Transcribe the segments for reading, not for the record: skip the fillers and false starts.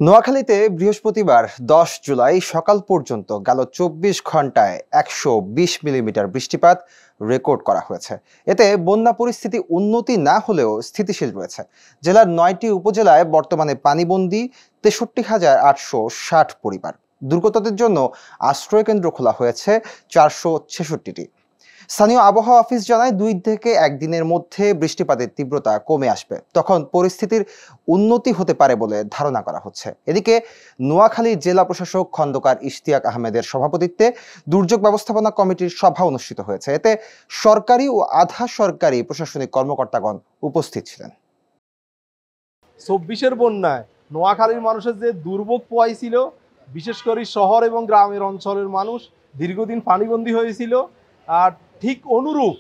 নোয়াখালীতে বৃহস্পতিবার 10 জুলাই সকাল পর্যন্ত গেল 24 ঘন্টায় 120 মিলিমিটার বৃষ্টিপাত রেকর্ড করা হয়েছে। এতে বন্যা পরিস্থিতি উন্নতি না হলেও স্থিতিশীল রয়েছে। জেলার 9টি উপজেলায় বর্তমানে পানিবন্দী 63,860 পরিবার। দুর্গতদের জন্য আশ্রয়কেন্দ্র খোলা হয়েছে 466টি। স্থানীয় আবহাওয়া অফিস জানায় 2 থেকে 1 দিনের মধ্যে বৃষ্টিপাতের তীব্রতা কমে আসবে, তখন পরিস্থিতির উন্নতি হতে পারে বলে ধারণা করা হচ্ছে। এদিকে নোয়াখালী জেলা প্রশাসক খন্দকার ইশতিয়াক আহমেদের সভাপতিত্বে দুর্যোগ ব্যবস্থাপনা কমিটির সভা অনুষ্ঠিত হয়েছে। এতে সরকারি ও আধা সরকারি প্রশাসনিক কর্মকর্তাগণ উপস্থিত ছিলেন। 24-এর বন্যায় নোয়াখালীর মানুষের যে দুর্ভোগ পোয়াইছিল, বিশেষ করে শহর এবং গ্রামের অঞ্চলের মানুষ দীর্ঘদিন পানিবন্দী হয়েছিল। আর ঠিক অনুরূপ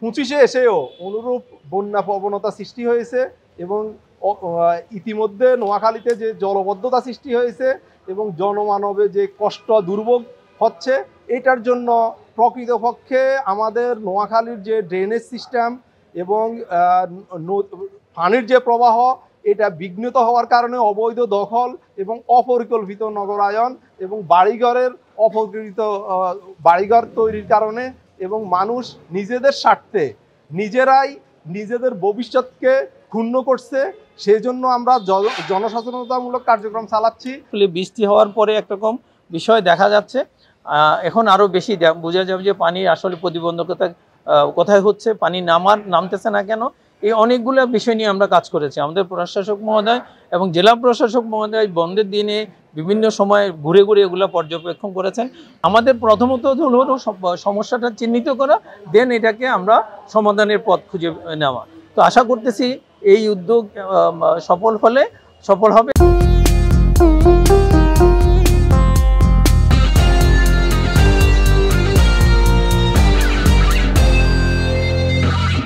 25-এ এসেও অনুরূপ বন্যা প্রবণতা সৃষ্টি হয়েছে এবং ইতিমধ্যে নোয়াখালীতে যে জলবদ্ধতা সৃষ্টি হয়েছে এবং জনমানবে যে কষ্ট দুর্ভোগ হচ্ছে, এটার জন্য প্রকৃতপক্ষে আমাদের নোয়াখালীর যে ড্রেনেজ সিস্টেম এবং পানির যে প্রবাহ, এটা বিঘ্নিত হওয়ার কারণে অবৈধ দখল এবং অপরিকল্পিত নগরায়ন এবং বাড়িঘর তৈরির কারণে এবং মানুষ নিজেদের স্বার্থে নিজেরাই নিজেদের ভবিষ্যৎকে ক্ষুণ্ণ করছে। সেজন্য আমরা জনসচেতনতামূলক কার্যক্রম চালাচ্ছি। বৃষ্টি হওয়ার পরে একরকম বিষয় দেখা যাচ্ছে, এখন আরো বেশি বোঝা যাবে যে পানি আসলে প্রতিবন্ধকতা কোথায় হচ্ছে, পানি নামতেছে না কেন। এই অনেকগুলো বিষয় নিয়ে আমরা কাজ করেছি। আমাদের প্রশাসক মহোদয় এবং জেলা প্রশাসক মহোদয় বন্ধের দিনে বিভিন্ন সময় ঘুরে ঘুরে এগুলো পর্যবেক্ষণ করেছেন। আমাদের প্রথমত হলো সমস্যাটা চিহ্নিত করা, দেন এটাকে আমরা সমাধানের পথ খুঁজে নেওয়া। তো আশা করতেছি এই উদ্যোগ সফল হবে।